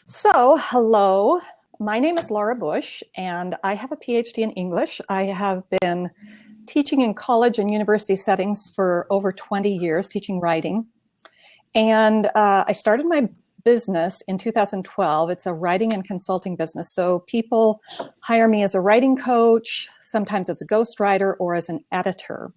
So, hello, my name is Laura Bush, and I have a PhD in English. I have been teaching in college and university settings for over 20 years, teaching writing. And I started my business in 2012. It's a writing and consulting business. So people hire me as a writing coach, sometimes as a ghostwriter or as an editor.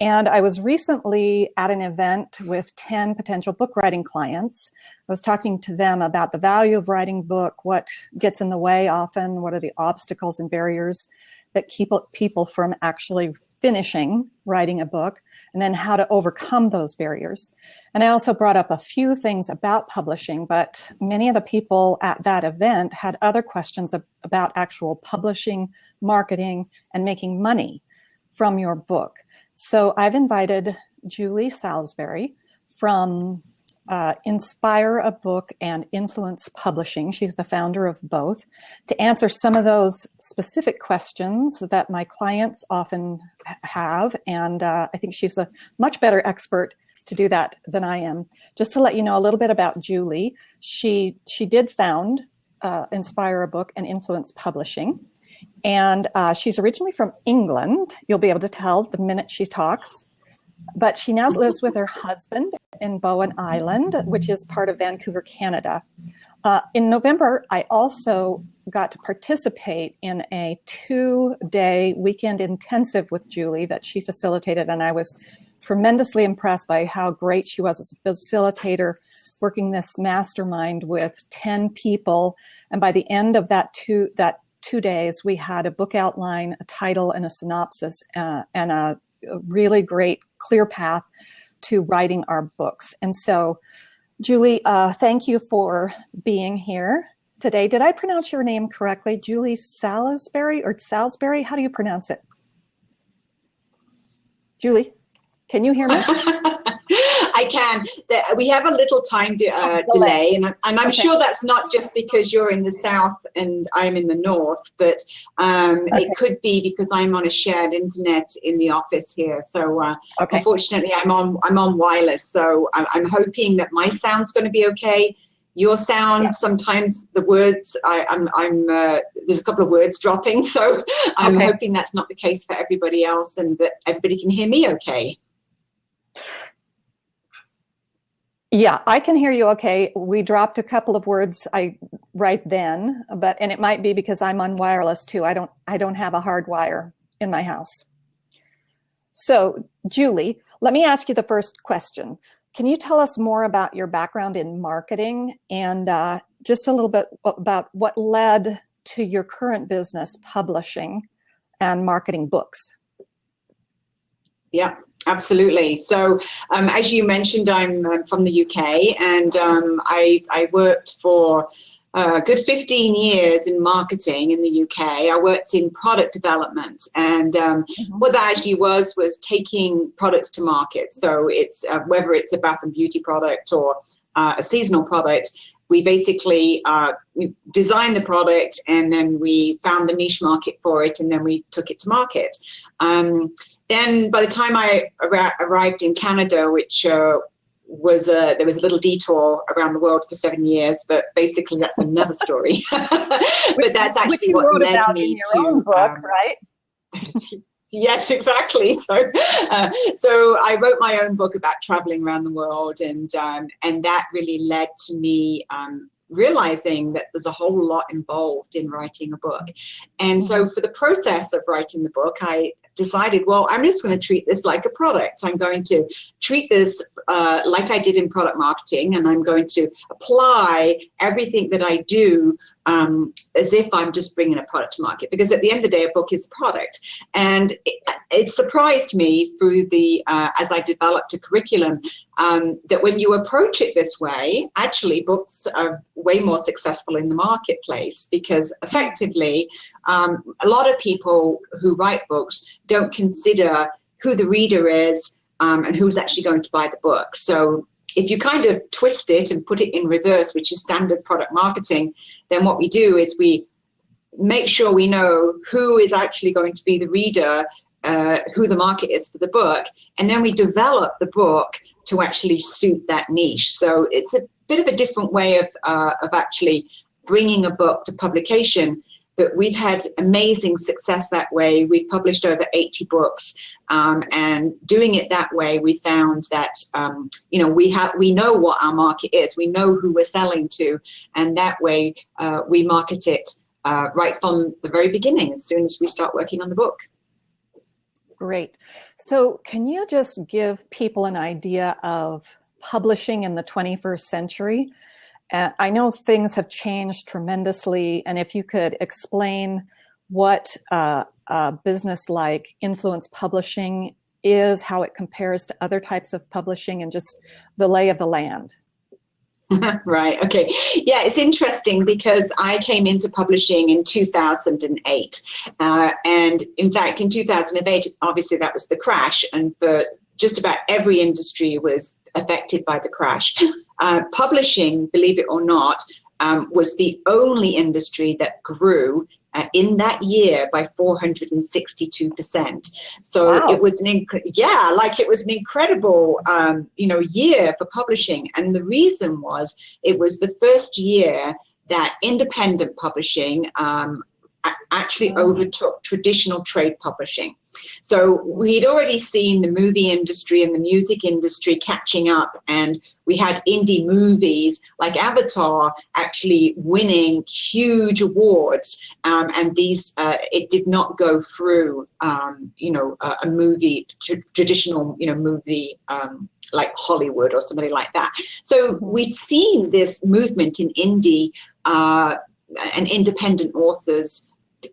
And I was recently at an event with 10 potential book writing clients. I was talking to them about the value of writing a book, what gets in the way often, what are the obstacles and barriers that keep people from actually finishing writing a book, and then how to overcome those barriers. And I also brought up a few things about publishing, but many of the people at that event had other questions about actual publishing, marketing, and making money from your book. So I've invited Julie Salisbury from InspireABook and Influence Publishing. She's the founder of both, to answer some of those specific questions that my clients often have. And I think she's a much better expert to do that than I am. Just to let you know a little bit about Julie, she did found InspireABook and Influence Publishing. And she's originally from England. You'll be able to tell the minute she talks. But she now lives with her husband in Bowen Island, which is part of Vancouver, Canada. In November, I also got to participate in a 2-day weekend intensive with Julie that she facilitated. And I was tremendously impressed by how great she was as a facilitator, working this mastermind with 10 people. And by the end of that 2 days, we had a book outline, a title, and a synopsis, and a really great, clear path to writing our books. And so, Julie, thank you for being here today. Did I pronounce your name correctly? Julie Salisbury or Salisbury? How do you pronounce it? Julie, can you hear me? I can. We have a little time delay, and I'm sure that's not just because you're in the south and I'm in the north, but it could be because I'm on a shared internet in the office here. So unfortunately, I'm on wireless. So I'm hoping that my sound's going to be okay. Your sound, sometimes the words, there's a couple of words dropping. So I'm hoping that's not the case for everybody else, and that everybody can hear me okay. Yeah, I can hear you okay. We dropped a couple of words right then, and it might be because I'm on wireless too. I don't have a hard wire in my house. So, Julie, let me ask you the first question. Can you tell us more about your background in marketing and just a little bit about what led to your current business, publishing and marketing books? Yeah, absolutely. So as you mentioned, I'm from the UK, and I worked for a good 15 years in marketing in the UK. I worked in product development, and what that actually was taking products to market. So it's whether it's a bath and beauty product or a seasonal product, we basically we designed the product, and then we found the niche market for it, and then we took it to market. Then by the time I arrived in Canada, which there was a little detour around the world for 7 years, but basically that's another story. But that's actually what led me in your own book, right? Yes, exactly. So I wrote my own book about traveling around the world, and that really led to me realizing that there's a whole lot involved in writing a book. And so for the process of writing the book, I decided, well, I'm just going to treat this like a product. I'm going to treat this like I did in product marketing, and I'm going to apply everything that I do as if I'm just bringing a product to market, because at the end of the day, a book is a product. And it surprised me through as I developed a curriculum, that when you approach it this way, actually books are way more successful in the marketplace, because effectively, a lot of people who write books don't consider who the reader is and who's actually going to buy the book. So if you kind of twist it and put it in reverse, which is standard product marketing, then what we do is we make sure we know who is actually going to be the reader who the market is for the book, and then we develop the book to actually suit that niche. So it's a bit of a different way of actually bringing a book to publication. But we've had amazing success that way. We've published over 80 books, and doing it that way, we found that we know what our market is, we know who we're selling to, and that way we market it right from the very beginning, as soon as we start working on the book. Great. So can you just give people an idea of publishing in the 21st century? I know things have changed tremendously, and if you could explain what a business like influence publishing is, how it compares to other types of publishing, and just the lay of the land. Right. Okay. Yeah, it's interesting because I came into publishing in 2008. And in fact, in 2008, obviously that was the crash, and for just about every industry was affected by the crash. Publishing, believe it or not, was the only industry that grew in that year by 462%. So wow. It was it was an incredible year for publishing, and the reason was it was the first year that independent publishing actually overtook traditional trade publishing. So we'd already seen the movie industry and the music industry catching up, and we had indie movies like Avatar actually winning huge awards, and these it did not go through a movie, traditional movie like Hollywood or somebody like that. So we'd seen this movement in indie and independent authors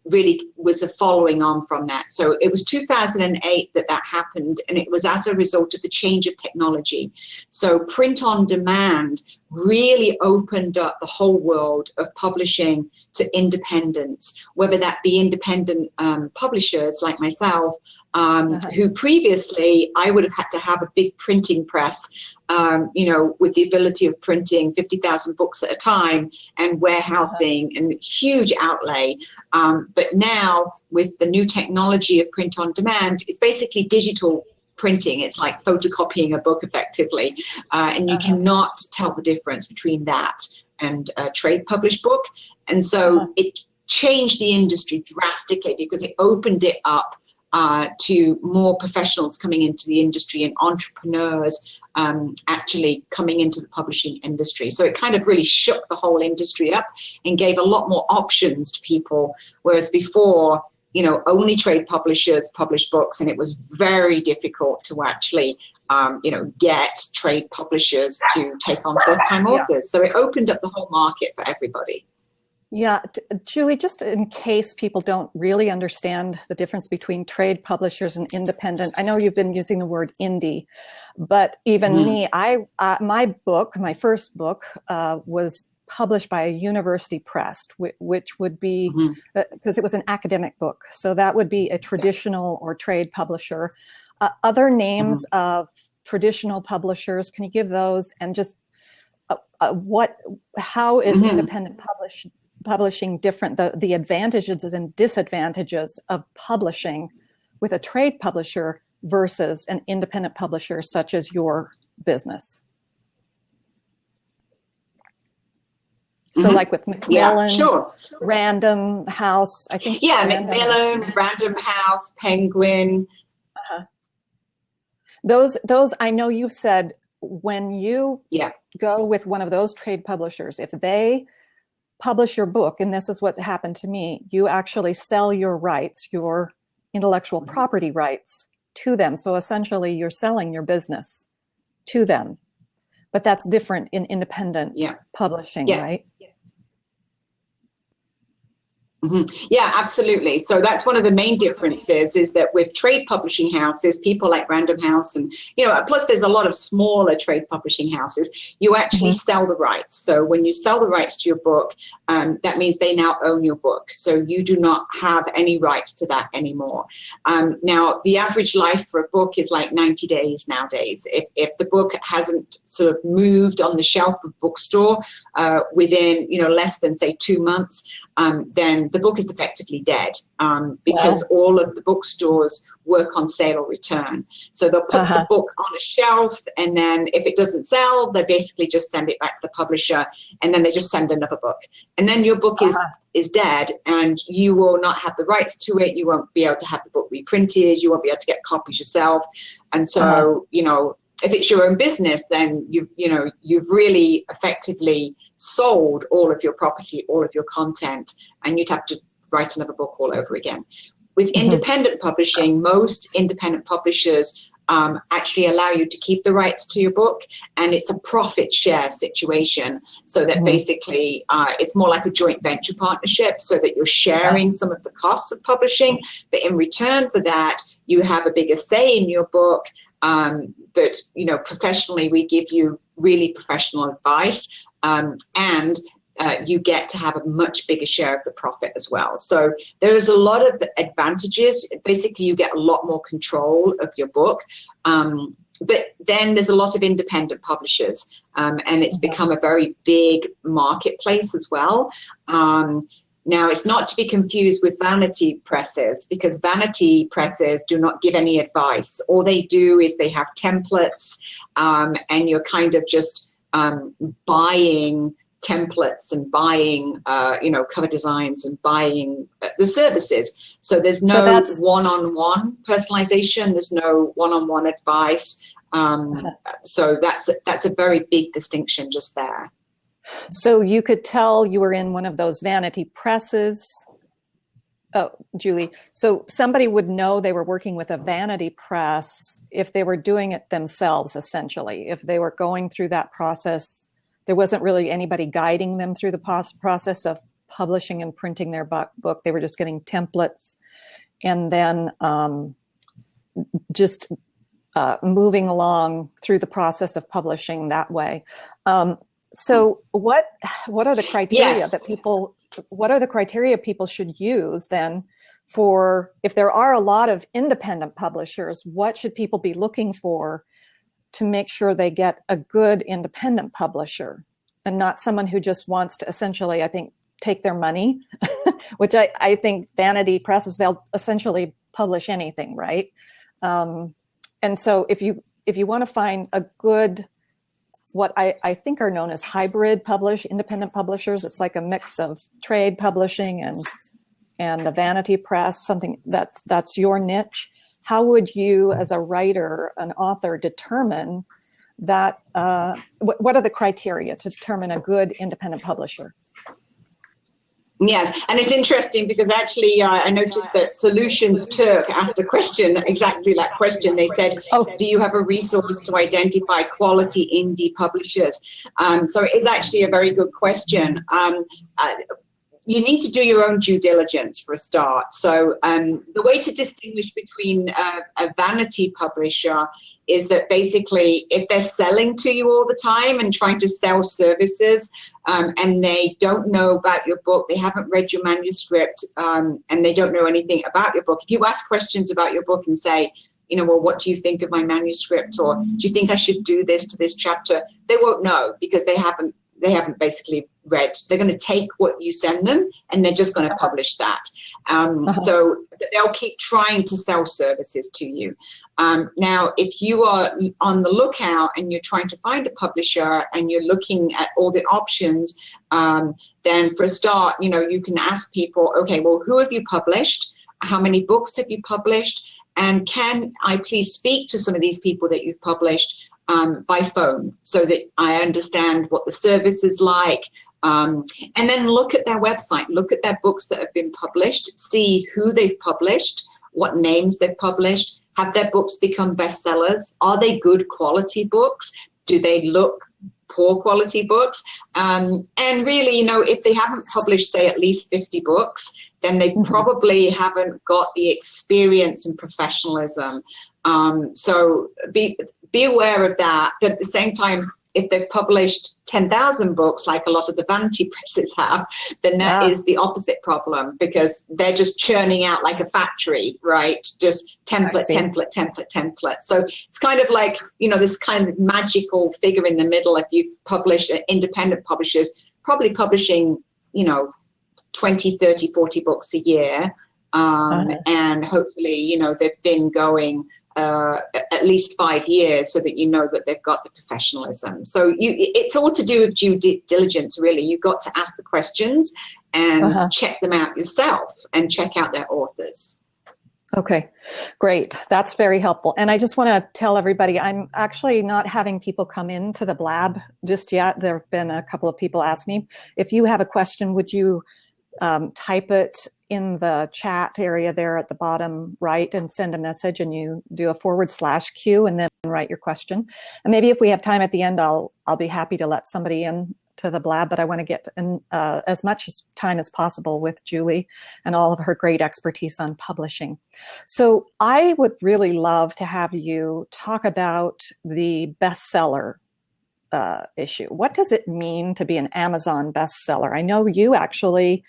really was a following on from that. So it was 2008 that happened, and it was as a result of the change of technology. So print on demand really opened up the whole world of publishing to independents, whether that be independent publishers like myself, who previously I would have had to have a big printing press, with the ability of printing 50,000 books at a time and warehousing and huge outlay. But now with the new technology of print on demand, it's basically digital printing. It's like photocopying a book effectively, and you cannot tell the difference between that and a trade published book. And so it changed the industry drastically because it opened it up to more professionals coming into the industry and entrepreneurs actually coming into the publishing industry. So it kind of really shook the whole industry up and gave a lot more options to people, whereas before, only trade publishers published books, and it was very difficult to actually get trade publishers to take on first-time authors. So it opened up the whole market for everybody. Yeah, Julie, just in case people don't really understand the difference between trade publishers and independent, I know you've been using the word indie, but even me, my first book was published by a university press, which would be, because it was an academic book, so that would be a traditional or trade publisher. Other names of traditional publishers, can you give those? And just how is independent publishing different, the advantages and disadvantages of publishing with a trade publisher versus an independent publisher such as your business? So like with Macmillan, Random House, I think. Yeah, Macmillan, Random House, Penguin. Those I know you've said when you go with one of those trade publishers, if they publish your book, and this is what's happened to me, you actually sell your rights, your intellectual property rights to them. So essentially you're selling your business to them. But that's different in independent publishing, right? Yeah, absolutely. So that's one of the main differences, is that with trade publishing houses, people like Random House, and plus there's a lot of smaller trade publishing houses, you actually sell the rights. So when you sell the rights to your book, that means they now own your book. So you do not have any rights to that anymore. Now, the average life for a book is like 90 days nowadays. If the book hasn't sort of moved on the shelf of bookstore within less than say 2 months, then then the book is effectively dead, because all of the bookstores work on sale or return. So they'll put the book on a shelf, and then if it doesn't sell, they basically just send it back to the publisher, and then they just send another book. And then your book is dead, and you will not have the rights to it. You won't be able to have the book reprinted. You won't be able to get copies yourself. And so, you know, if it's your own business, then you've really effectively sold all of your property, all of your content, and you'd have to write another book all over again. With independent publishing, most independent publishers actually allow you to keep the rights to your book, and it's a profit share situation, so that basically it's more like a joint venture partnership, so that you're sharing some of the costs of publishing, but in return for that, you have a bigger say in your book. But, you know, professionally, we give you really professional advice, and you get to have a much bigger share of the profit as well. So there's a lot of advantages. Basically, you get a lot more control of your book. But then there's a lot of independent publishers, and it's become a very big marketplace as well. Now, it's not to be confused with vanity presses, because vanity presses do not give any advice. All they do is they have templates, and you're kind of just buying templates and buying, cover designs and buying the services. So there's no one-on-one personalization. There's no one-on-one advice. So that's a very big distinction just there. So you could tell you were in one of those vanity presses. Oh, Julie. So somebody would know they were working with a vanity press if they were doing it themselves, essentially. If they were going through that process, there wasn't really anybody guiding them through the process of publishing and printing their book. They were just getting templates and then just moving along through the process of publishing that way. So what are the criteria that people, what are the criteria people should use then for, if there are a lot of independent publishers, what should people be looking for to make sure they get a good independent publisher and not someone who just wants to essentially, I think, take their money, which I think vanity presses, they'll essentially publish anything, right? And so if you want to find a good, what I think are known as hybrid independent publishers, it's like a mix of trade publishing and the vanity press, something that's your niche. How would you, as a writer, an author, determine that? What are the criteria to determine a good independent publisher? Yes, and it's interesting because actually I noticed that Solutions Turk asked a question, exactly that question. They said, do you have a resource to identify quality indie publishers? So it is actually a very good question. You need to do your own due diligence for a start. So the way to distinguish between a vanity publisher is that basically if they're selling to you all the time and trying to sell services, and they don't know about your book, they haven't read your manuscript, and they don't know anything about your book. If you ask questions about your book and say, well, what do you think of my manuscript? Or do you think I should do this to this chapter? They won't know because they haven't basically read. They're going to take what you send them and they're just going to publish that. So they'll keep trying to sell services to you. Now, if you are on the lookout and you're trying to find a publisher and you're looking at all the options, then for a start, you can ask people, okay, well, who have you published? How many books have you published? And can I please speak to some of these people that you've published by phone so that I understand what the service is like? And then look at their website, look at their books that have been published, see who they've published, what names they've published. Have their books become bestsellers? Are they good quality books? Do they look poor quality books? And really, if they haven't published, say, at least 50 books, then they probably haven't got the experience and professionalism. So be aware of that. But at the same time, if they've published 10,000 books, like a lot of the vanity presses have, then that is the opposite problem, because they're just churning out like a factory, right? Just template. So it's kind of like, this kind of magical figure in the middle. If you publish independent publishers, probably publishing, 20, 30, 40 books a year. And hopefully, you know, they've been going at least 5 years, so that you know that they've got the professionalism. So it's all to do with due diligence, really. You've got to ask the questions and check them out yourself and check out their authors. Okay, great. That's very helpful. And I just want to tell everybody, I'm actually not having people come into the blab just yet. There have been a couple of people ask me, if you have a question, would you type it in the chat area there at the bottom right and send a message, and you do a /Q and then write your question. And maybe if we have time at the end, I'll be happy to let somebody in to the blab, but I want to get in, as much time as possible with Julie and all of her great expertise on publishing. So I would really love to have you talk about the bestseller issue. What does it mean to be an Amazon bestseller? I know you actually,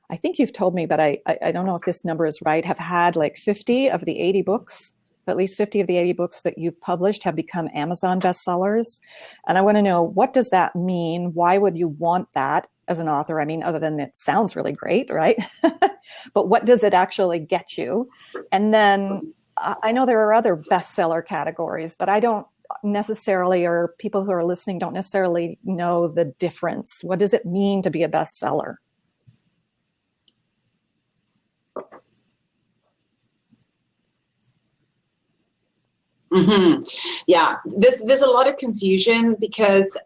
I think you've told me, but I don't know if this number is right, have had like 50 of the 80 books, at least 50 of the 80 books that you've published have become Amazon bestsellers. And I want to know, what does that mean? Why would you want that as an author? I mean, other than it sounds really great, right? But what does it actually get you? And then I know there are other bestseller categories, but I don't necessarily, or people who are listening don't necessarily know the difference. What does it mean to be a bestseller? Yeah, there's a lot of confusion because,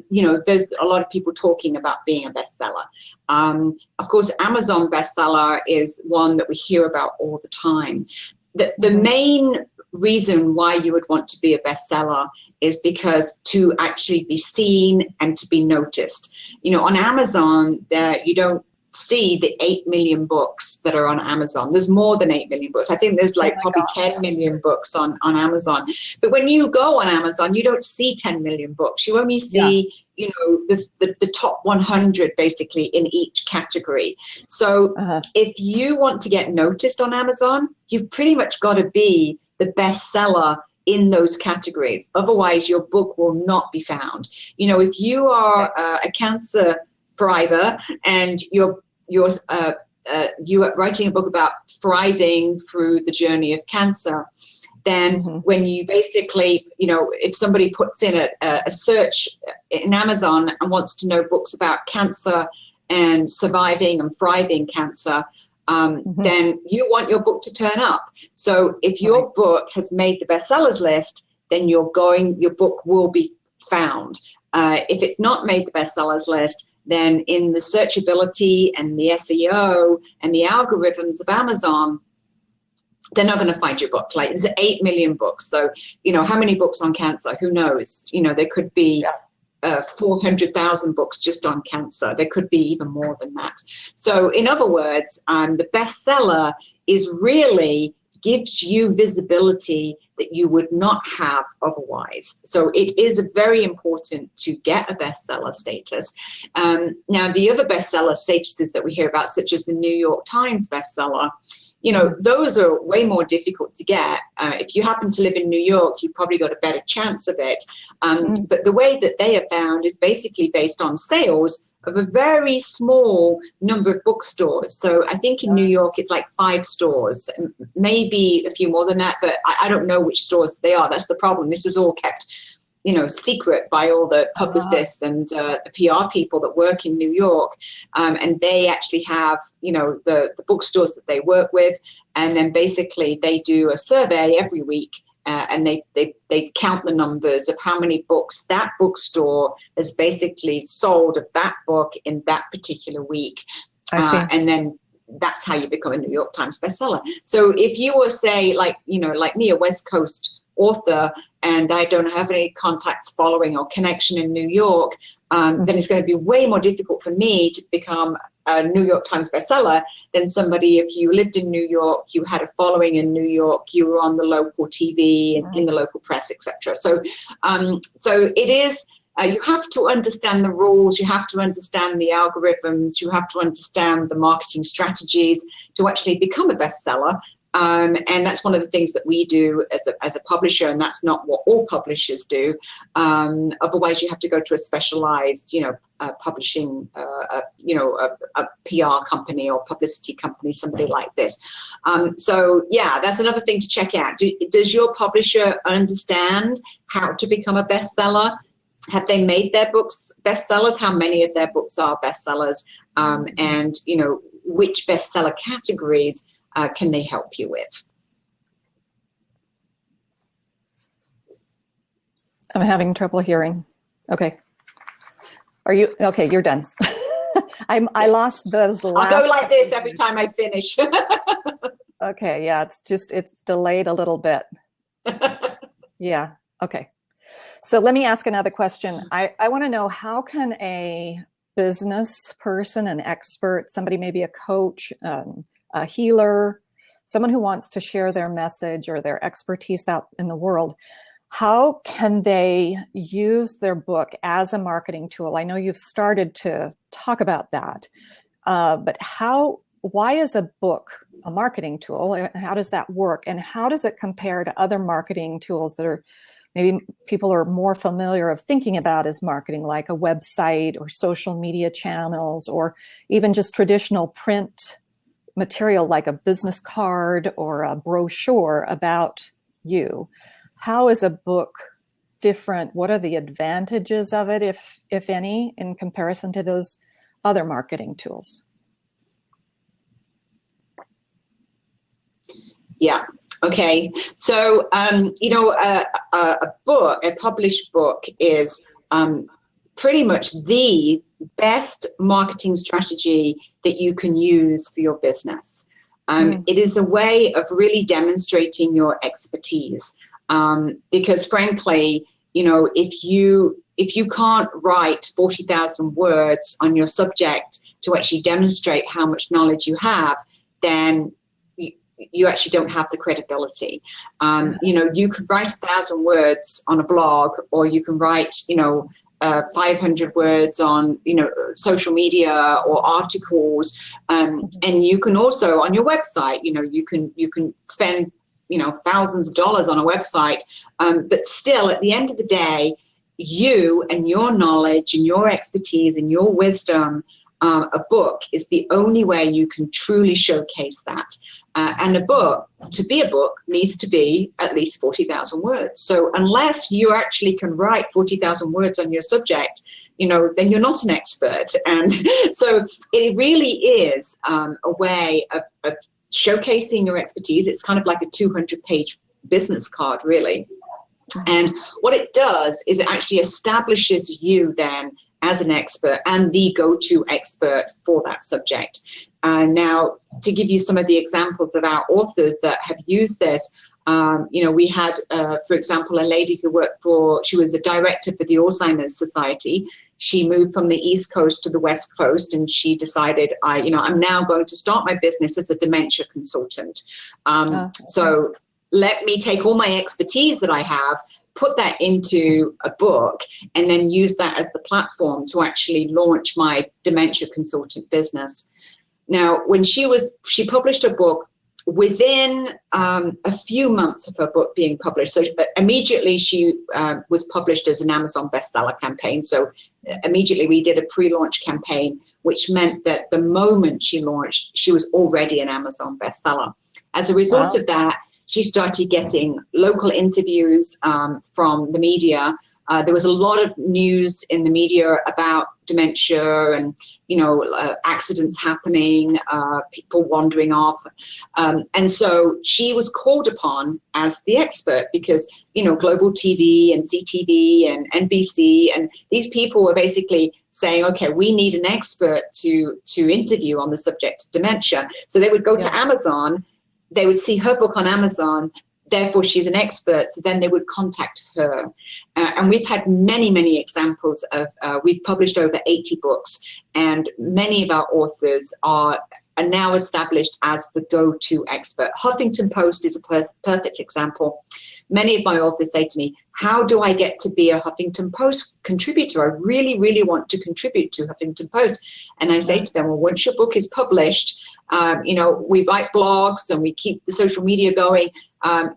you know, there's a lot of people talking about being a bestseller. Of course, Amazon bestseller is one that we hear about all the time. The main reason why you would want to be a bestseller is because to actually be seen and to be noticed. You know, on Amazon, you don't see the 8 million books that are on Amazon. There's more than 8 million books. I think there's like probably 10 million books on Amazon. But when you go on Amazon, you don't see 10 million books. You only see, you know, the top 100 basically in each category. So if you want to get noticed on Amazon, you've pretty much got to be the bestseller in those categories. Otherwise, your book will not be found. You know, if you are a cancer thriver and you're writing a book about thriving through the journey of cancer, then when you basically, you know, if somebody puts in a search in Amazon and wants to know books about cancer and surviving and thriving cancer, then you want your book to turn up. So if your book has made the bestsellers list, then your book will be found. If it's not made the bestsellers list, then in the searchability and the SEO and the algorithms of Amazon, they're not going to find your book. Like, there's 8 million books. So, you know, how many books on cancer? Who knows? You know, there could be 400,000 books just on cancer. There could be even more than that. So in other words, the bestseller is really gives you visibility that you would not have otherwise. So it is very important to get a bestseller status. Now, the other bestseller statuses that we hear about, such as the New York Times bestseller, you know, those are way more difficult to get. If you happen to live in New York, you've probably got a better chance of it. But the way that they are found is basically based on sales of a very small number of bookstores. So I think in New York, it's like 5 stores, maybe a few more than that, but I don't know which stores they are. That's the problem. This is all kept, you know, secret by all the publicists and the PR people that work in New York. And they actually have, you know, the bookstores that they work with. And then basically they do a survey every week. And they count the numbers of how many books that bookstore has basically sold of that book in that particular week. I see. And then that's how you become a New York Times bestseller. So if you were, say, like, you know, like me, a West Coast author, and I don't have any contacts, following, or connection in New York, then it's going to be way more difficult for me to become a New York Times bestseller than somebody, if you lived in New York, you had a following in New York, you were on the local TV and in the local press, etc. So, so it is, you have to understand the rules, you have to understand the algorithms, you have to understand the marketing strategies to actually become a bestseller. And that's one of the things that we do as a publisher, and that's not what all publishers do. Otherwise, you have to go to a specialized, publishing, a PR company or publicity company, somebody like this. So yeah, that's another thing to check out. Does your publisher understand how to become a bestseller? Have they made their books bestsellers? How many of their books are bestsellers? And which bestseller categories can they help you with? I'm having trouble hearing. Okay. Are you okay? You're done. I lost those last. I'll go like this every time I finish. Okay. Yeah. It's delayed a little bit. Yeah. Okay. So let me ask another question. I want to know, how can a business person, an expert, somebody, maybe a coach, a healer, someone who wants to share their message or their expertise out in the world, how can they use their book as a marketing tool? I know you've started to talk about that, but why is a book a marketing tool? How does that work? And how does it compare to other marketing tools that are maybe people are more familiar of thinking about as marketing, like a website or social media channels, or even just traditional print material like a business card or a brochure about you? How is a book different? What are the advantages of it, if any, in comparison to those other marketing tools? Yeah. Okay. So, a published book is pretty much the best marketing strategy that you can use for your business. It is a way of really demonstrating your expertise. Because frankly, if you can't write 40,000 words on your subject to actually demonstrate how much knowledge you have, then you actually don't have the credibility. You could write 1,000 words on a blog, or you can write, 500 words on, social media or articles. And you can also, on your website, you can spend, thousands of dollars on a website. But still, at the end of the day, you and your knowledge and your expertise and your wisdom, a book is the only way you can truly showcase that. And a book, to be a book, needs to be at least 40,000 words. So unless you actually can write 40,000 words on your subject, then you're not an expert. And so it really is a way of showcasing your expertise. It's kind of like a 200-page business card, really. And what it does is it actually establishes you then as an expert and the go-to expert for that subject. Now, to give you some of the examples of our authors that have used this, we had, for example, a lady who she was a director for the Alzheimer's Society. She moved from the East Coast to the West Coast, and she decided, I'm now going to start my business as a dementia consultant. So let me take all my expertise that I have, put that into a book, and then use that as the platform to actually launch my dementia consultant business. Now, when she published a book, within a few months of her book being published, so immediately she was published as an Amazon bestseller campaign. So immediately we did a pre-launch campaign, which meant that the moment she launched, she was already an Amazon bestseller. As a result of that, she started getting local interviews from the media. There was a lot of news in the media about dementia and, accidents happening, people wandering off. And so she was called upon as the expert because, Global TV and CTV and NBC, and these people were basically saying, okay, we need an expert to interview on the subject of dementia. So they would go to Amazon, they would see her book on Amazon, therefore she's an expert, so then they would contact her. And we've had many, many examples of, we've published over 80 books, and many of our authors are now established as the go-to expert. Huffington Post is a perfect example. many of my authors say to me, how do I get to be a Huffington Post contributor? I really, really want to contribute to Huffington Post. And I say to them, well, once your book is published, you know, we write blogs and we keep the social media going.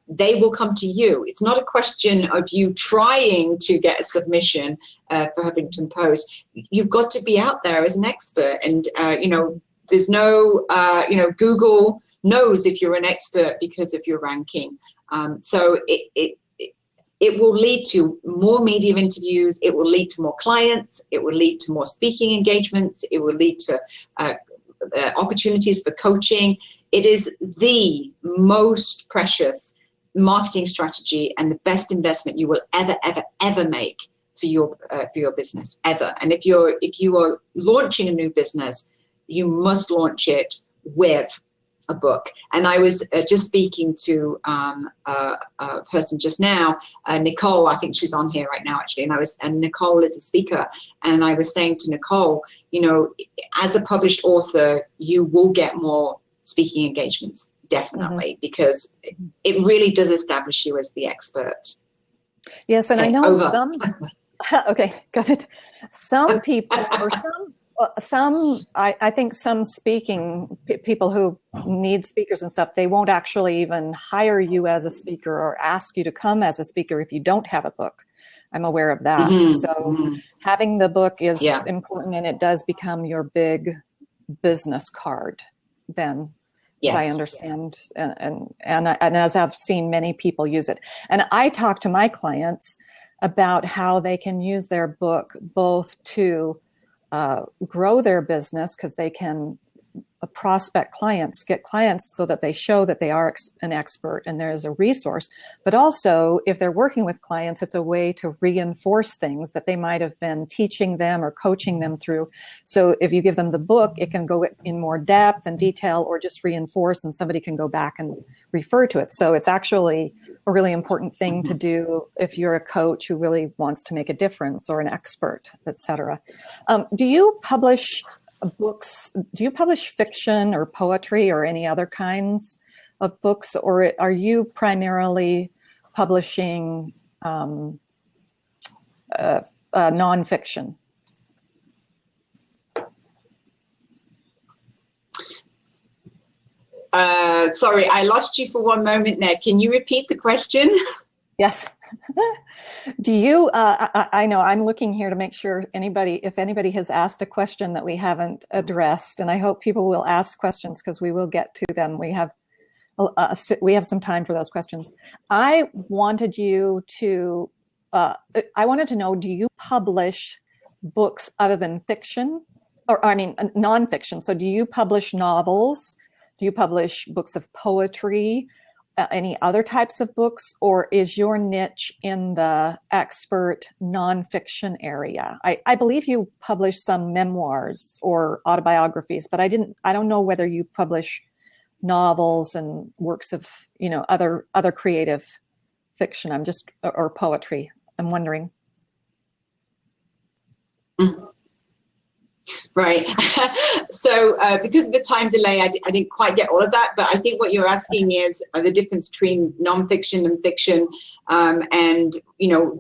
They will come to you. It's not a question of you trying to get a submission for Huffington Post. You've got to be out there as an expert. And, you know, there's no, you know, Google knows if you're an expert because of your ranking. So it will lead to more media interviews. It will lead to more clients. It will lead to more speaking engagements. It will lead to opportunities for coaching. It is the most precious marketing strategy and the best investment you will ever make for your business, ever. And if you are launching a new business, you must launch it with a book. And I was just speaking to a person just now, Nicole. I think she's on here right now, actually. And Nicole is a speaker. And I was saying to Nicole, you know, as a published author, you will get more speaking engagements, definitely, because it really does establish you as the expert. Yes, and I know some. Okay, got it. Some people, or I think some speaking people who need speakers and stuff, they won't actually even hire you as a speaker or ask you to come as a speaker if you don't have a book. I'm aware of that. So having the book is important, and it does become your big business card then. Yes. As I understand, and as I've seen many people use it. And I talk to my clients about how they can use their book both to grow their business, because they can prospect clients, get clients so that they show that they are an expert and there's a resource. But also, if they're working with clients, it's a way to reinforce things that they might have been teaching them or coaching them through. So if you give them the book, it can go in more depth and detail, or just reinforce, and somebody can go back and refer to it. So it's actually a really important thing to do if you're a coach who really wants to make a difference, or an expert, etc. Do you publish books? Do you publish fiction or poetry or any other kinds of books, or are you primarily publishing nonfiction? Sorry, I lost you for one moment there. Can you repeat the question? Yes. Do you, I know I'm looking here to make sure if anybody has asked a question that we haven't addressed, and I hope people will ask questions because we will get to them. We have some time for those questions. I wanted to know, do you publish books other than fiction, or I mean, nonfiction? So do you publish novels? Do you publish books of poetry? Any other types of books, or is your niche in the expert nonfiction area? I believe you publish some memoirs or autobiographies, but I don't know whether you publish novels and works of, you know, other creative fiction. Or poetry. I'm wondering. Right. So because of the time delay, I didn't quite get all of that, but I think what you're asking is the difference between nonfiction and fiction, and, you know,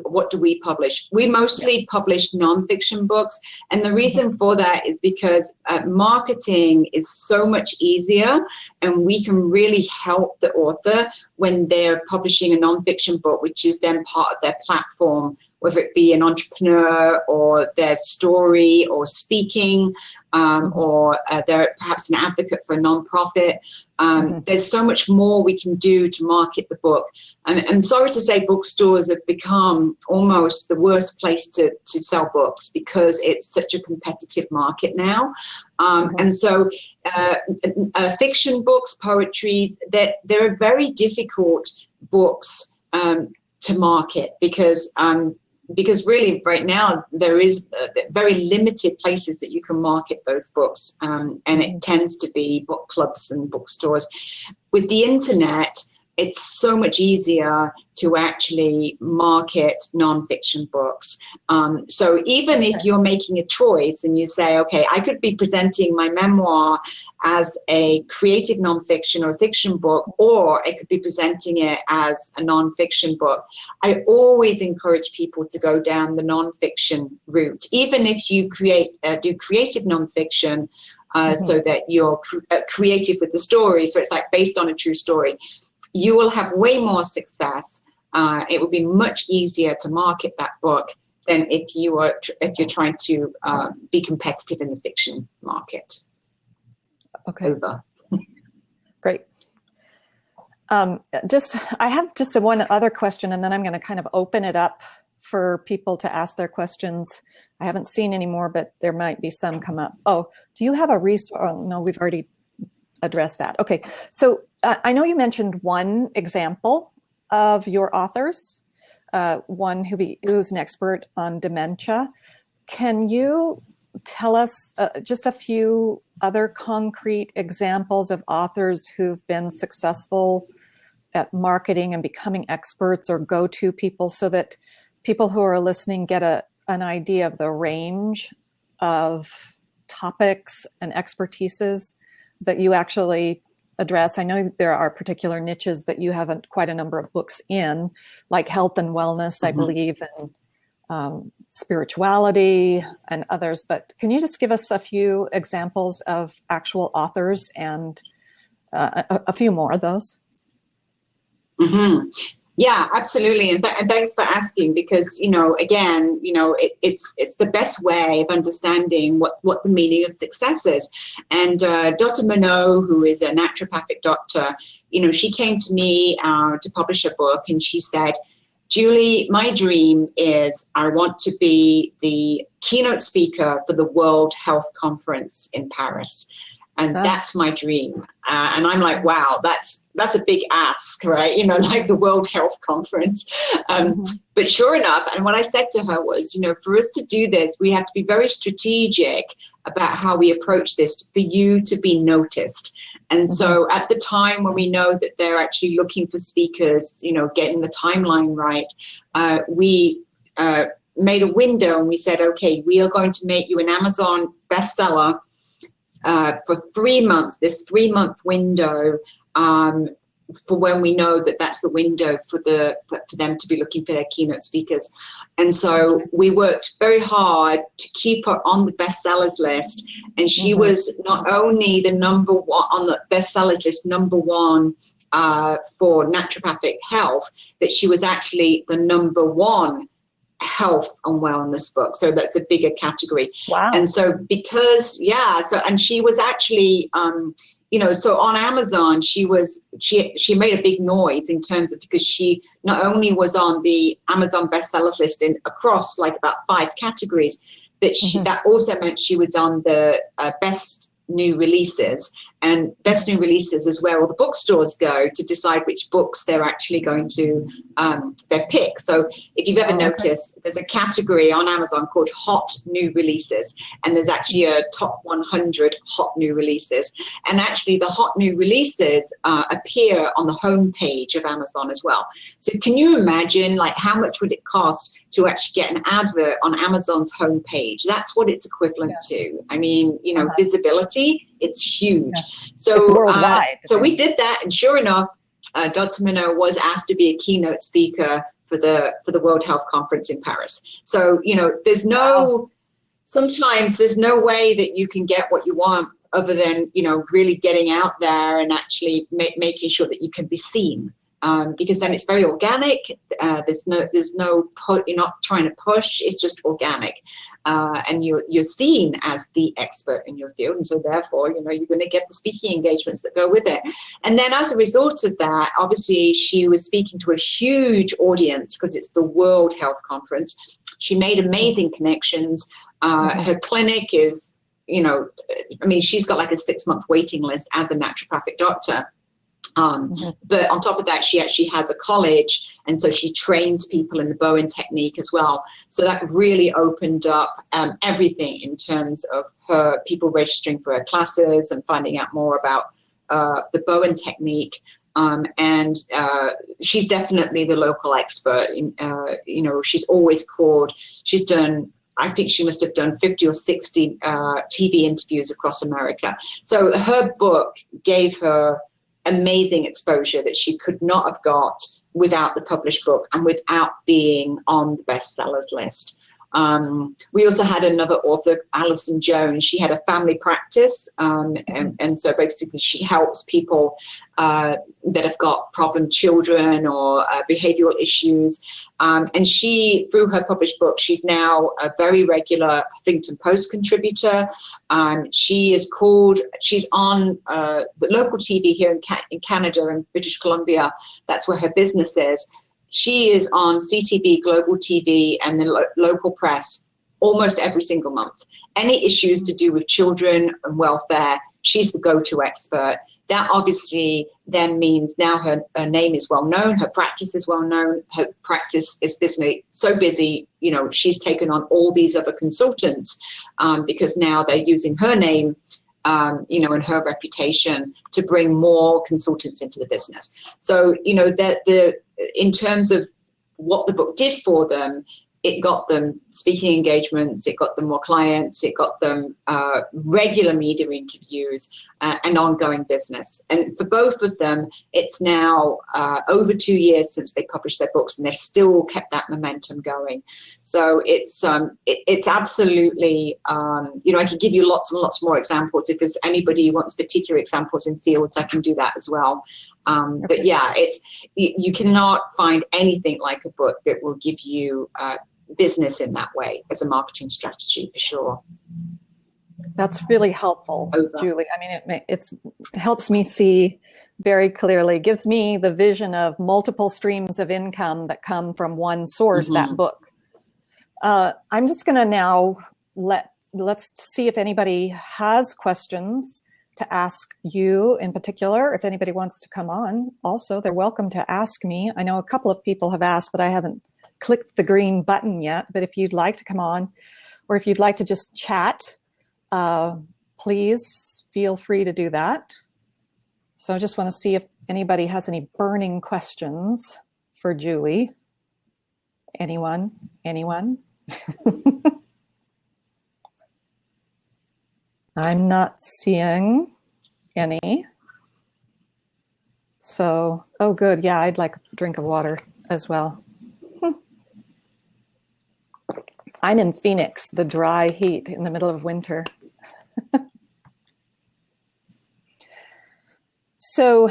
what do we publish? We mostly publish nonfiction books, and the reason for that is because marketing is so much easier, and we can really help the author when they're publishing a nonfiction book, which is then part of their platform, whether it be an entrepreneur or their story or speaking, or they're perhaps an advocate for a nonprofit. There's so much more we can do to market the book. And I'm sorry to say, bookstores have become almost the worst place to sell books, because it's such a competitive market now. And so fiction books, poetry, they're very difficult books to market, because really right now there is very limited places that you can market those books, and it tends to be book clubs and bookstores. With the internet, it's so much easier to actually market nonfiction books. So even if you're making a choice and you say, okay, I could be presenting my memoir as a creative nonfiction or a fiction book, or I could be presenting it as a nonfiction book, I always encourage people to go down the nonfiction route, even if you do creative nonfiction, so that you're creative with the story, so it's like based on a true story. You will have way more success. It will be much easier to market that book than if you're trying to be competitive in the fiction market. Okay. Over. Great. I have just one other question, and then I'm going to kind of open it up for people to ask their questions. I haven't seen any more, but there might be some come up. Oh, do you have a resource? Oh, no, we've already addressed that. Okay. So I know you mentioned one example of your authors, one who's an expert on dementia. Can you tell us just a few other concrete examples of authors who've been successful at marketing and becoming experts or go-to people, so that people who are listening get an idea of the range of topics and expertises that you actually address? I know there are particular niches that you have quite a number of books in, like health and wellness, I believe, and spirituality and others. But can you just give us a few examples of actual authors and a few more of those? Yeah, absolutely. And thanks for asking, because, again, it's the best way of understanding what the meaning of success is. And Dr. Monod, who is a naturopathic doctor, she came to me to publish a book, and she said, Julie, my dream is I want to be the keynote speaker for the World Health Conference in Paris. And that's my dream. And I'm like, wow, that's a big ask, right? Like the World Health Conference. But sure enough, and what I said to her was, for us to do this, we have to be very strategic about how we approach this for you to be noticed. And so at the time when we know that they're actually looking for speakers, getting the timeline right, we made a window, and we said, okay, we are going to make you an Amazon bestseller for 3 months, this 3-month window, for when we know that that's the window for them to be looking for their keynote speakers. And so we worked very hard to keep her on the bestsellers list, and she was not only the number one on the bestsellers list, number one for naturopathic health, but she was actually the number one health and wellness book. So that's a bigger category. Wow. And so and she was actually, so on Amazon, she made a big noise in terms of, because she not only was on the Amazon bestsellers list across like about 5 categories, but that also meant she was on the best new releases. And best new releases is where all the bookstores go to decide which books they're actually going to their pick. So if you've ever noticed, there's a category on Amazon called hot new releases, and there's actually a top 100 hot new releases. And actually the hot new releases appear on the home page of Amazon as well. So can you imagine, like, how much would it cost to actually get an advert on Amazon's home page? That's what it's equivalent to. I mean, visibility, it's huge. Yeah. So it's worldwide. So we did that, and sure enough, Dr. Monod was asked to be a keynote speaker for the World Health Conference in Paris. So sometimes there's no way that you can get what you want other than really getting out there and actually making sure that you can be seen. Because then it's very organic. There's no you're not trying to push. It's just organic, and you're seen as the expert in your field, and so therefore you're going to get the speaking engagements that go with it. And then as a result of that, obviously she was speaking to a huge audience because it's the World Health Conference. She made amazing connections. Her clinic is, she's got like a 6-month waiting list as a naturopathic doctor. But on top of that, she actually has a college, and so she trains people in the Bowen technique as well. So that really opened up everything in terms of her people registering for her classes and finding out more about the Bowen technique. And she's definitely the local expert. She's always called. She's done, I think she must have done 50 or 60 TV interviews across America. So her book gave her amazing exposure that she could not have got without the published book and without being on the bestsellers list. We also had another author, Alison Jones. She had a family practice, and so basically she helps people that have got problem children or behavioral issues. And she, through her published book, she's now a very regular Huffington Post contributor. She's on the local TV here in Canada and British Columbia. That's where her business is. She is on CTV, Global TV, and the local press almost every single month. Any issues to do with children and welfare, she's the go-to expert. That obviously then means now her name is well known, her practice is well known, her practice is so busy, she's taken on all these other consultants because now they're using her name and her reputation to bring more consultants into the business. So, in terms of what the book did for them, it got them speaking engagements, it got them more clients, it got them regular media interviews and ongoing business. And for both of them, it's now over 2 years since they published their books, and they've still kept that momentum going. So it's absolutely, I could give you lots and lots more examples. If there's anybody who wants particular examples in fields, I can do that as well. But yeah, you cannot find anything like a book that will give you business in that way as a marketing strategy, for sure. That's really helpful, Julie. I mean, it helps me see very clearly, gives me the vision of multiple streams of income that come from one source, that book. I'm just going to now let's see if anybody has questions to ask you in particular. If anybody wants to come on, also, they're welcome to ask me. I know a couple of people have asked, but I haven't clicked the green button yet. But if you'd like to come on, or if you'd like to just chat, please feel free to do that. So I just want to see if anybody has any burning questions for Julie. Anyone? I'm not seeing any. So, oh good, yeah, I'd like a drink of water as well. I'm in Phoenix, the dry heat in the middle of winter. So,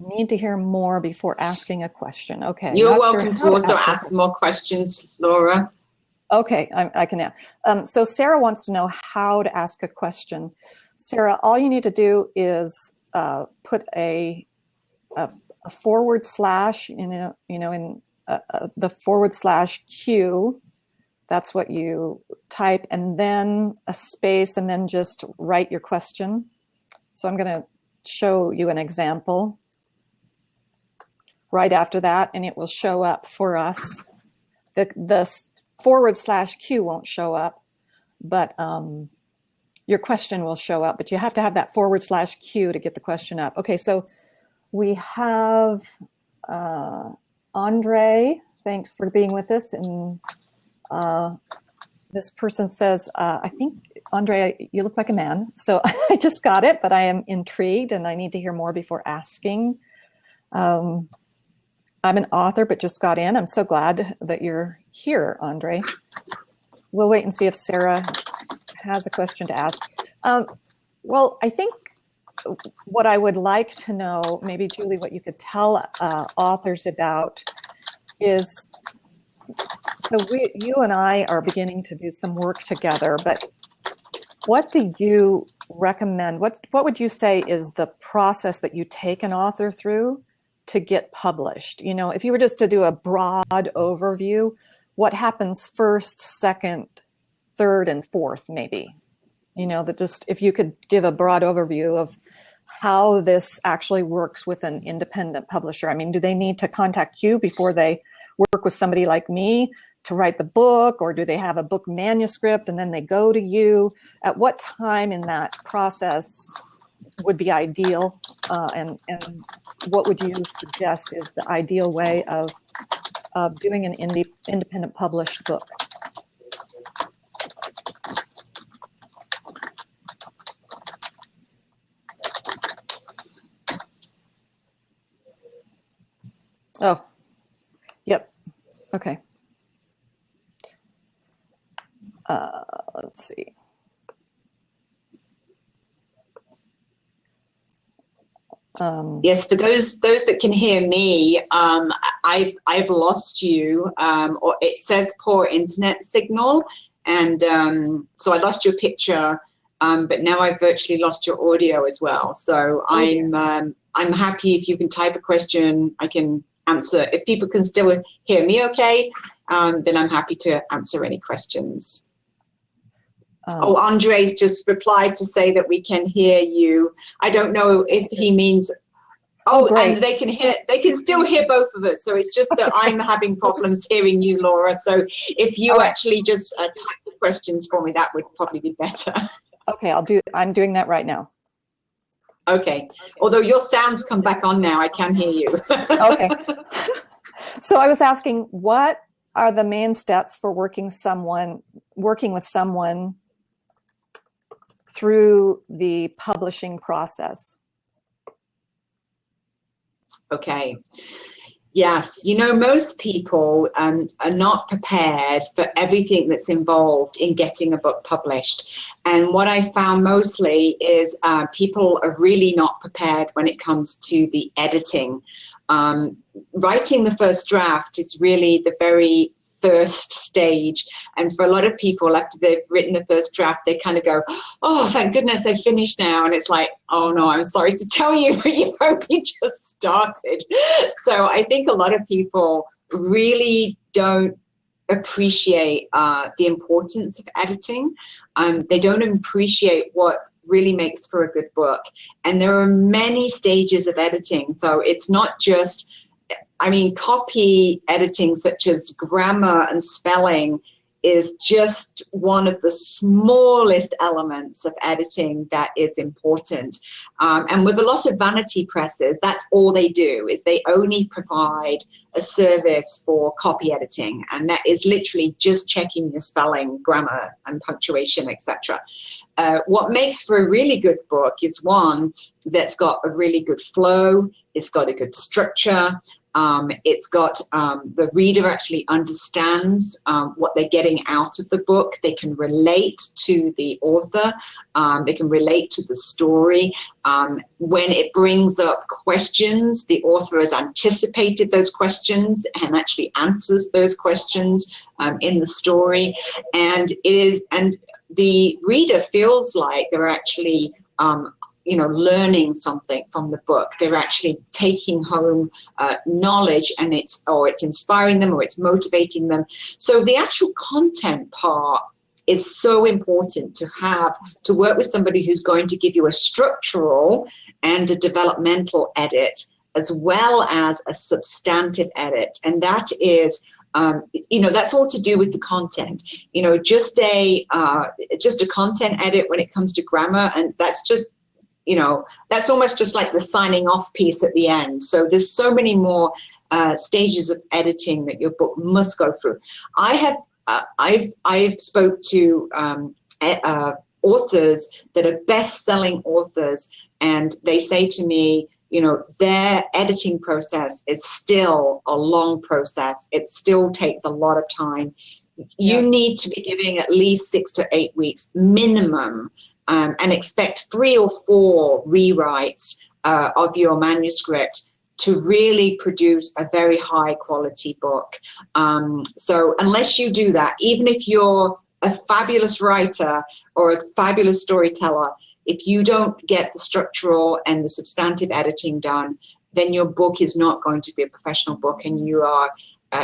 need to hear more before asking a question. Okay. You're welcome to also ask more questions, Laura. Okay, I can now. So Sarah wants to know how to ask a question. Sarah, all you need to do is put a forward slash in the /Q. That's what you type, and then a space, and then just write your question. So I'm going to show you an example right after that, and it will show up for us. The /Q won't show up, but your question will show up, but you have to have that /Q to get the question up. Okay, so we have Andre, thanks for being with us. And this person says, I think, Andre, you look like a man. So I just got it, but I am intrigued and I need to hear more before asking. I'm an author, but just got in. I'm so glad that you're here, Andre. We'll wait and see if Sarah has a question to ask. Well, I think what I would like to know, maybe Julie, what you could tell authors about is, so you and I are beginning to do some work together, but what do you recommend? What would you say is the process that you take an author through to get published? If you were just to do a broad overview, what happens first, second, third, and fourth, maybe? If you could give a broad overview of how this actually works with an independent publisher. I mean, do they need to contact you before they work with somebody like me to write the book, or do they have a book manuscript and then they go to you? At what time in that process would be ideal and what would you suggest is the ideal way of doing an independent published book? Oh, yep. Okay. Let's see. Yes, for those that can hear me, I've lost you, or it says poor internet signal, and so I lost your picture, but now I've virtually lost your audio as well. So I'm happy if you can type a question, I can answer. If people can still hear me okay, then I'm happy to answer any questions. Andre's just replied to say that we can hear you. I don't know if he means, and they can still hear both of us. So it's just that I'm having problems hearing you, Laura. So if you actually just type the questions for me, that would probably be better. Okay, I'm doing that right now. Okay. Although your sounds come back on now, I can hear you. Okay. So I was asking, what are the main steps for working with someone through the publishing process? Okay. Yes, most people are not prepared for everything that's involved in getting a book published. And what I found mostly is people are really not prepared when it comes to the editing. Writing the first draft is really the very first stage, and for a lot of people, after they've written the first draft, they kind of go, oh, thank goodness I finished now, and it's like, oh no, I'm sorry to tell you, but you've only just started. So I think a lot of people really don't appreciate the importance of editing. They don't appreciate what really makes for a good book, and there are many stages of editing. So it's not just, copy editing such as grammar and spelling is just one of the smallest elements of editing that is important. And with a lot of vanity presses, that's all they do, is they only provide a service for copy editing. And that is literally just checking your spelling, grammar, and punctuation, etc. What makes for a really good book is one that's got a really good flow, it's got a good structure, it's got the reader actually understands what they're getting out of the book. They can relate to the author. They can relate to the story. When it brings up questions, the author has anticipated those questions and actually answers those questions in the story. And the reader feels like they're actually learning something from the book. They're actually taking home knowledge, and it's inspiring them, or it's motivating them. So the actual content part is so important to work with somebody who's going to give you a structural and a developmental edit, as well as a substantive edit. And that is, that's all to do with the content. Just a content edit when it comes to grammar, and that's just, that's almost just like the signing off piece at the end. So there's so many more stages of editing that your book must go through. I've spoke to authors that are best-selling authors, and they say to me, their editing process is still a long process. It still takes a lot of time. You need to be giving at least 6 to 8 weeks minimum, and expect 3 or 4 rewrites of your manuscript to really produce a very high quality book. So unless you do that, even if you're a fabulous writer or a fabulous storyteller, if you don't get the structural and the substantive editing done, then your book is not going to be a professional book, and you are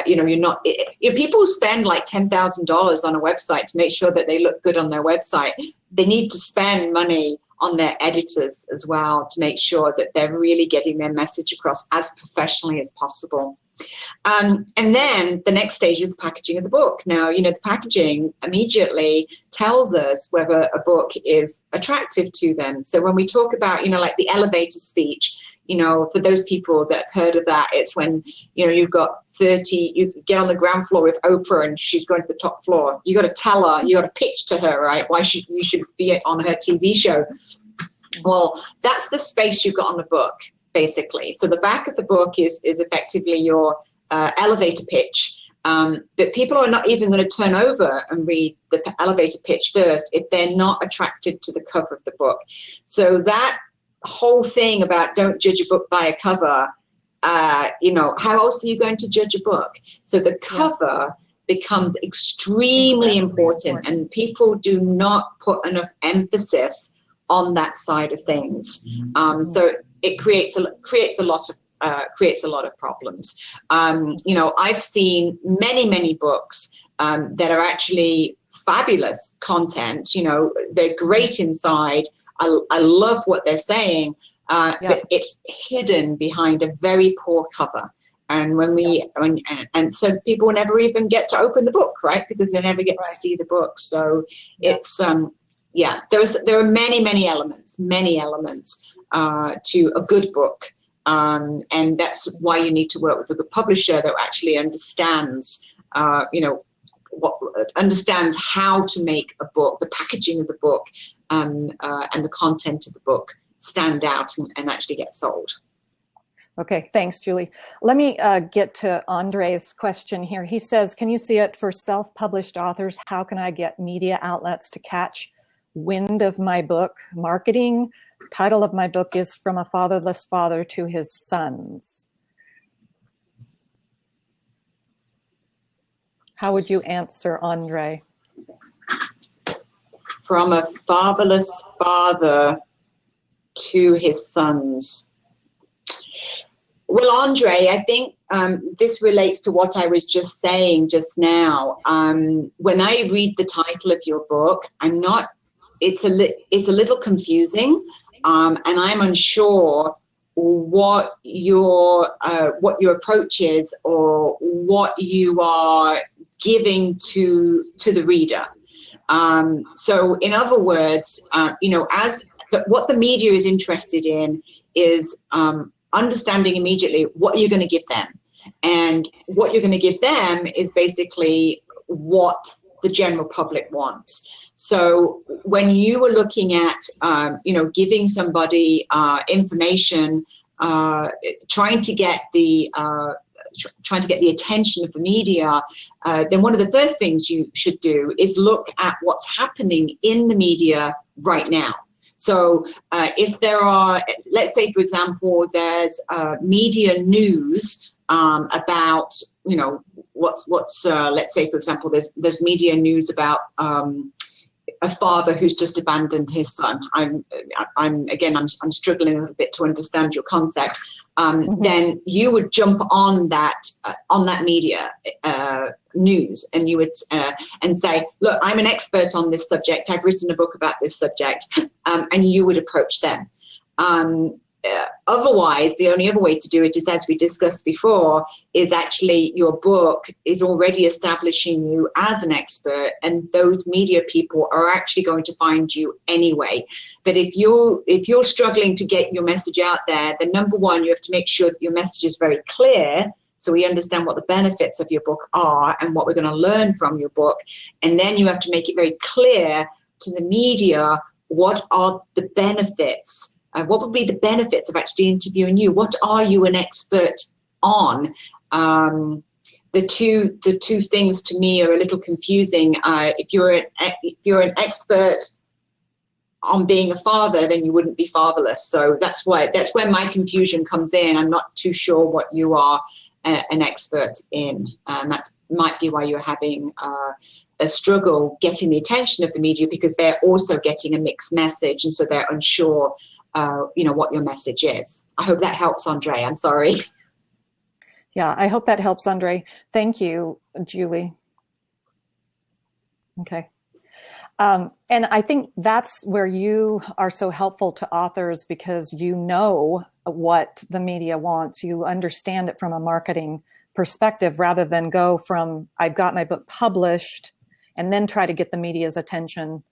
you're not. People spend like $10,000 on a website to make sure that they look good on their website. They need to spend money on their editors as well to make sure that they're really getting their message across as professionally as possible. And then the next stage is the packaging of the book. Now, you know, the packaging immediately tells us whether a book is attractive to them. So when we talk about, you know, like the elevator speech, you know, for those people that have heard of that, it's when, you know, you've got 30, you get on the ground floor with Oprah and she's going to the top floor. You got to tell her, you got to pitch to her, right, why you should be on her TV show. Well, that's the space you've got on the book, basically. So the back of the book is effectively your elevator pitch. But people are not even going to turn over and read the elevator pitch first if they're not attracted to the cover of the book. So that whole thing about don't judge a book by a cover, you know, how else are you going to judge a book? So the cover becomes extremely important, and people do not put enough emphasis on that side of things. So it creates a lot of problems. You know, I've seen many books that are actually fabulous content. You know, they're great inside. I love what they're saying, but it's hidden behind a very poor cover. And and so people never even get to open the book, right? Because they never get to see the book. So it's there are many elements to a good book. And that's why you need to work with a good publisher that actually understands, you know, understands how to make a book, the packaging of the book, and the content of the book stand out and actually get sold. Okay, thanks, Julie. Let me get to Andre's question here. He says, can you see it for self-published authors? How can I get media outlets to catch wind of my book? Marketing. Title of my book is From a Fatherless Father to His Sons. How would you answer, Andre? From a fatherless father to his sons. Well, Andre, I think this relates to what I was just saying just now. When I read the title of your book, it's a little confusing, and I'm unsure what your approach is or what you are giving to the reader. So in other words, you know, what the media is interested in is understanding immediately what you're going to give them. And what you're going to give them is basically what the general public wants. So when you were looking at, you know, giving somebody information, trying to get the attention of the media, then one of the first things you should do is look at what's happening in the media right now. So if there are, let's say, for example, there's media news about, you know, what's let's say, for example, there's media news about a father who's just abandoned his son. I'm struggling a little bit to understand your concept. Then you would jump on that media news, and you would and say, look, I'm an expert on this subject. I've written a book about this subject, and you would approach them. Otherwise, the only other way to do it is, as we discussed before, is actually your book is already establishing you as an expert, and those media people are actually going to find you anyway. But if you're struggling to get your message out there, then number one, you have to make sure that your message is very clear, so we understand what the benefits of your book are and what we're going to learn from your book. And then you have to make it very clear to the media what are the benefits. What would be the benefits of actually interviewing you? What are you an expert on? The two things to me are a little confusing. If you're an expert on being a father, then you wouldn't be fatherless. So that's where my confusion comes in. I'm not too sure what you are an expert in, and that might be why you're having a struggle getting the attention of the media, because they're also getting a mixed message, and so they're unsure. You know, what your message is. I hope that helps, Andre. I'm sorry. Yeah, I hope that helps, Andre. Thank you, Julie. Okay. And I think that's where you are so helpful to authors, because you know what the media wants. You understand it from a marketing perspective, rather than go from I've got my book published and then try to get the media's attention.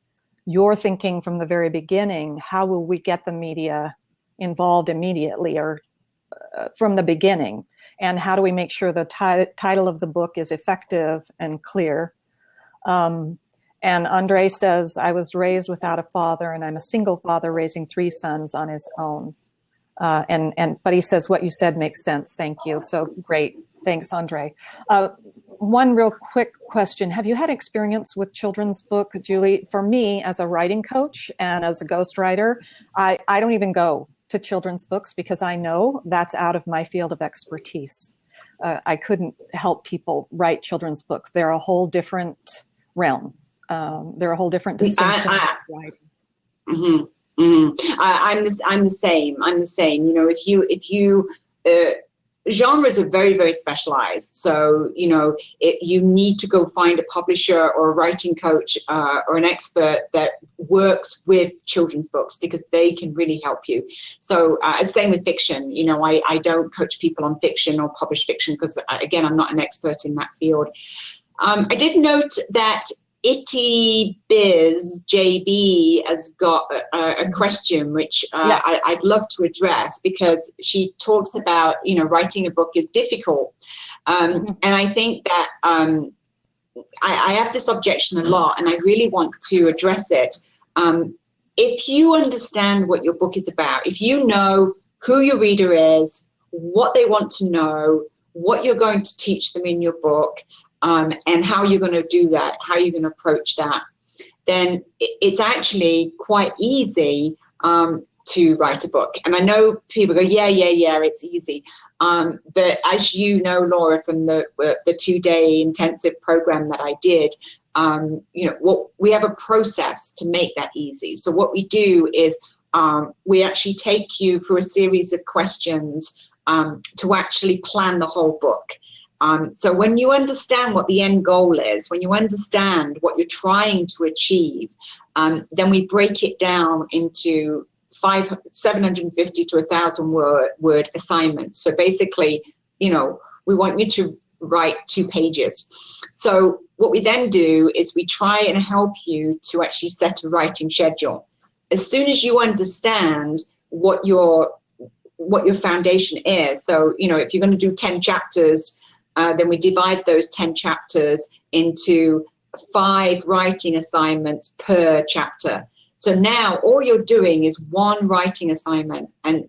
You're thinking from the very beginning, how will we get the media involved immediately or from the beginning? And how do we make sure the title of the book is effective and clear? And Andre says, I was raised without a father, and I'm a single father raising 3 sons on his own. But he says, what you said makes sense. Thank you. So great. Thanks, Andre. One real quick question. Have you had experience with children's book, Julie? For me, as a writing coach and as a ghostwriter, I don't even go to children's books because I know that's out of my field of expertise. I couldn't help people write children's books. They're a whole different realm. They're a whole different distinction. I'm the same. I'm the same. You know, if you genres are very, very specialized. So, you know, you need to go find a publisher or a writing coach or an expert that works with children's books, because they can really help you. So same with fiction. You know, I don't coach people on fiction or publish fiction because, again, I'm not an expert in that field. I did note that Itty Biz JB has got a question which yes. I'd love to address, because she talks about, you know, writing a book is difficult. And I think that I have this objection a lot, and I really want to address it. If you understand what your book is about, if you know who your reader is, what they want to know, what you're going to teach them in your book, and how you're going to do that, how you're going to approach that, then it's actually quite easy to write a book. And I know people go, yeah, it's easy. But as you know, Laura, from the 2-day intensive program that I did, you know, we have a process to make that easy. So what we do is we actually take you through a series of questions to actually plan the whole book. So when you understand what the end goal is, when you understand what you're trying to achieve, then we break it down into 750 to 1,000 word assignments. So basically, you know, we want you to write 2 pages. So what we then do is we try and help you to actually set a writing schedule. As soon as you understand what your foundation is, so, you know, if you're going to do 10 chapters, then we divide those 10 chapters into 5 writing assignments per chapter. So now all you're doing is 1 writing assignment. And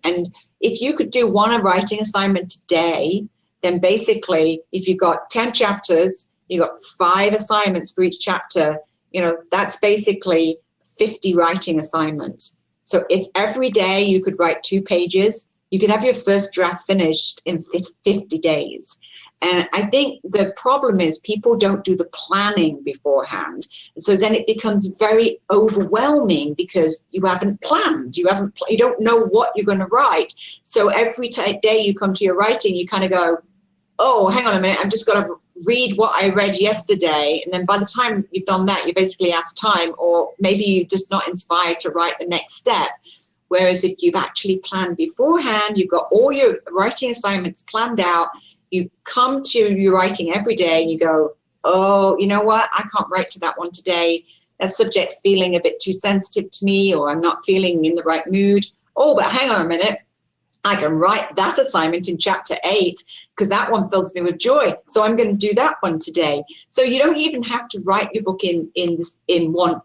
if you could do 1 writing assignment a day, then basically if you've got 10 chapters, you've got 5 assignments for each chapter, you know, that's basically 50 writing assignments. So if every day you could write 2 pages, you could have your first draft finished in 50 days. And I think the problem is people don't do the planning beforehand. So then it becomes very overwhelming because you haven't planned. You don't know what you're going to write. So every day you come to your writing, you kind of go, oh, hang on a minute, I've just got to read what I read yesterday. And then by the time you've done that, you're basically out of time, or maybe you're just not inspired to write the next step. Whereas if you've actually planned beforehand, you've got all your writing assignments planned out, you come to your writing every day and you go, oh, you know what, I can't write to that one today. That subject's feeling a bit too sensitive to me, or I'm not feeling in the right mood. Oh, but hang on a minute, I can write that assignment in chapter 8 because that one fills me with joy. So I'm going to do that one today. So you don't even have to write your book in one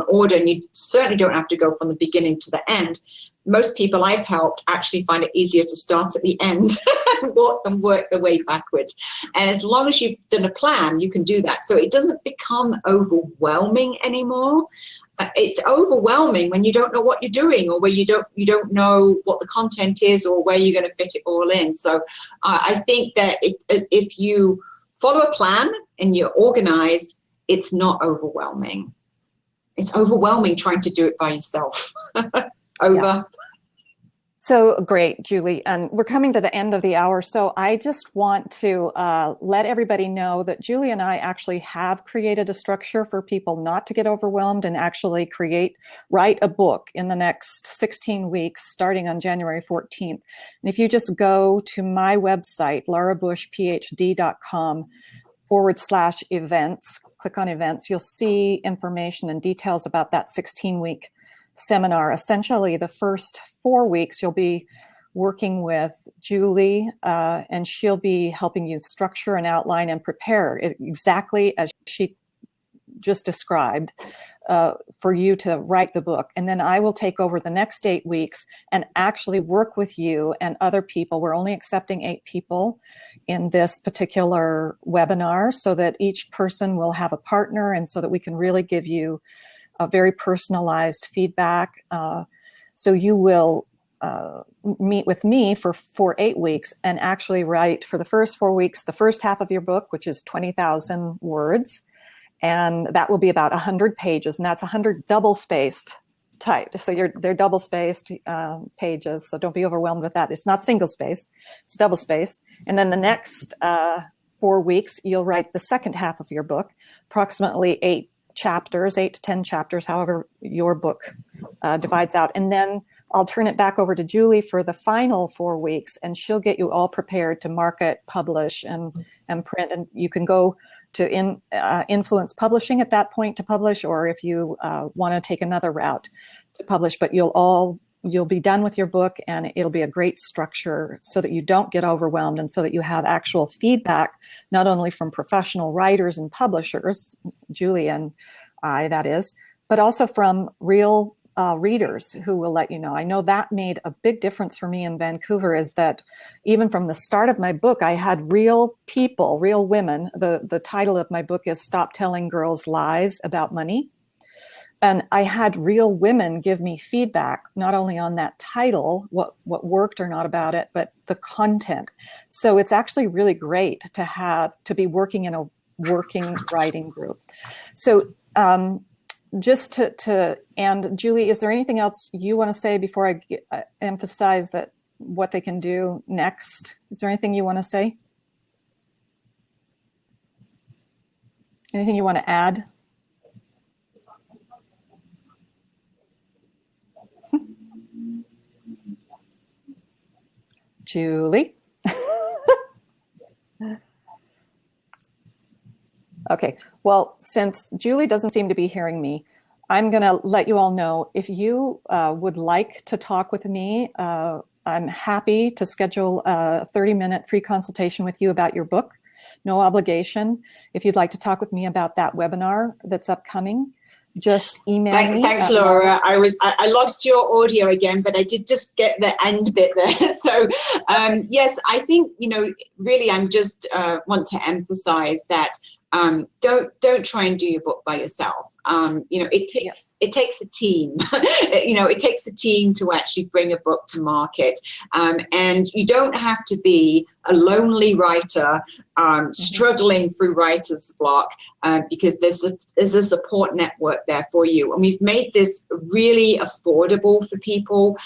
order, and you certainly don't have to go from the beginning to the end. Most people I've helped actually find it easier to start at the end and work their way backwards. And as long as you've done a plan, you can do that. So it doesn't become overwhelming anymore. It's overwhelming when you don't know what you're doing, or where you don't know what the content is, or where you're going to fit it all in. So I think that if you follow a plan and you're organized, it's not overwhelming. It's overwhelming trying to do it by yourself. Over. Yeah. So great, Julie. And we're coming to the end of the hour. So I just want to let everybody know that Julie and I actually have created a structure for people not to get overwhelmed and actually write a book in the next 16 weeks, starting on January 14th. And if you just go to my website, laurabushphd.com/events, click on events, you'll see information and details about that 16-week seminar. Essentially, the first 4 weeks you'll be working with Julie, and she'll be helping you structure and outline and prepare exactly as she just described for you to write the book. And then I will take over the next 8 weeks and actually work with you and other people. We're only accepting 8 people in this particular webinar so that each person will have a partner and so that we can really give you a very personalized feedback. So you will meet with me for 8 weeks and actually write for the first 4 weeks, the first half of your book, which is 20,000 words. And that will be about 100 pages, and that's 100 double-spaced typed. So they're double-spaced pages, so don't be overwhelmed with that. It's not single-spaced, it's double-spaced. And then the next 4 weeks, you'll write the second half of your book, approximately 8 chapters, 8 to 10 chapters, however your book divides out. And then I'll turn it back over to Julie for the final 4 weeks, and she'll get you all prepared to market, publish, and print. And you can go to Influence Publishing at that point to publish, or if you want to take another route to publish. But you'll be done with your book, and it'll be a great structure so that you don't get overwhelmed and so that you have actual feedback, not only from professional writers and publishers, Julie and I, that is, but also from real readers who will let you know. I know that made a big difference for me in Vancouver, is that even from the start of my book, I had real people, real women. The title of my book is Stop Telling Girls Lies About Money. And I had real women give me feedback, not only on that title, what worked or not about it, but the content. So it's actually really great to be working in a working writing group. So just to and Julie, is there anything else you want to say before I emphasize that what they can do next? Is there anything you want to say? Anything you want to add? Julie? Okay, well, since Julie doesn't seem to be hearing me, I'm going to let you all know if you would like to talk with me. I'm happy to schedule a 30-minute free consultation with you about your book. No obligation. If you'd like to talk with me about that webinar that's upcoming, just email me. Thanks, Laura. I lost your audio again, but I did just get the end bit there. So yes, I think, really I'm just want to emphasize that don't try and do your book by yourself. It takes a team. It takes a team to actually bring a book to market. And you don't have to be a lonely writer struggling through writer's block, because there's a support network there for you. And we've made this really affordable for people.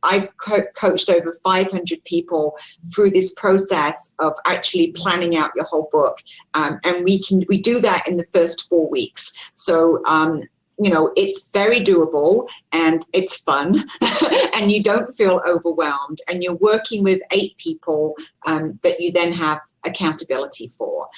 I've coached over 500 people through this process of actually planning out your whole book, and we do that in the first 4 weeks. So it's very doable and it's fun, and you don't feel overwhelmed, and you're working with 8 people that you then have accountability for.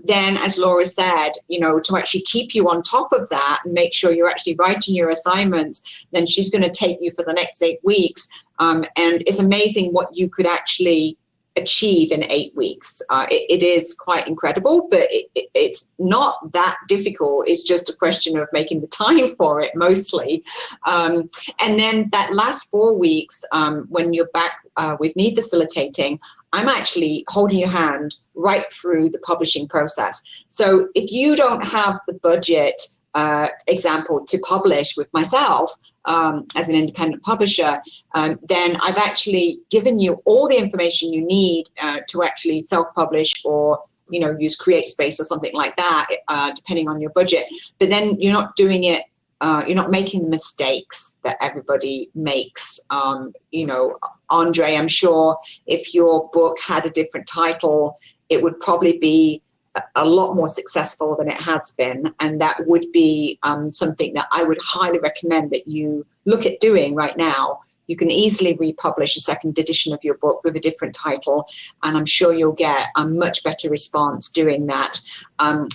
Then, as Laura said, to actually keep you on top of that and make sure you're actually writing your assignments, then she's going to take you for the next 8 weeks. And it's amazing what you could actually achieve in 8 weeks. It is quite incredible, but it's not that difficult. It's just a question of making the time for it mostly. And then that last 4 weeks, when you're back with me facilitating, I'm actually holding your hand right through the publishing process. So if you don't have the budget, example, to publish with myself as an independent publisher, then I've actually given you all the information you need to actually self-publish, or use CreateSpace or something like that, depending on your budget. But then you're not doing it you're not making the mistakes that everybody makes. You know, Andre, I'm sure if your book had a different title, it would probably be a lot more successful than it has been. And that would be something that I would highly recommend that you look at doing right now. You can easily republish a second edition of your book with a different title, and I'm sure you'll get a much better response doing that.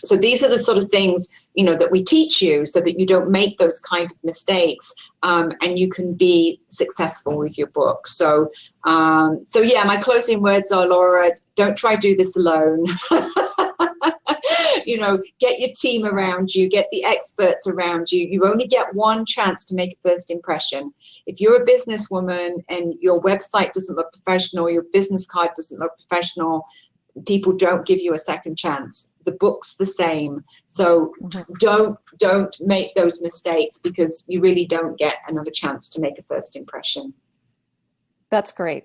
So these are the sort of things, you know, that we teach you so that you don't make those kind of mistakes, and you can be successful with your book. So, so yeah, my closing words are, Laura, don't try to do this alone. You know, get your team around you, get the experts around you. You only get one chance to make a first impression. If you're a businesswoman and your website doesn't look professional, your business card doesn't look professional, people don't give you a second chance. The book's the same. So don't make those mistakes, because you really don't get another chance to make a first impression. That's great.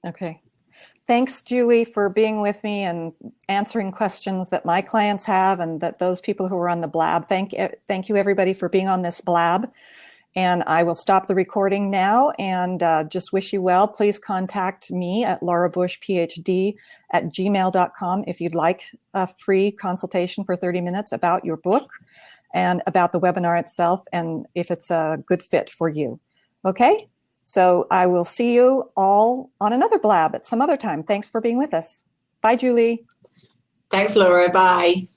Okay. Thanks, Julie, for being with me and answering questions that my clients have and that those people who are on the blab. Thank you, everybody, for being on this blab. And I will stop the recording now and just wish you well. Please contact me at laurabushphd@gmail.com if you'd like a free consultation for 30 minutes about your book and about the webinar itself, and if it's a good fit for you. Okay? So I will see you all on another blab at some other time. Thanks for being with us. Bye, Julie. Thanks, Laura. Bye.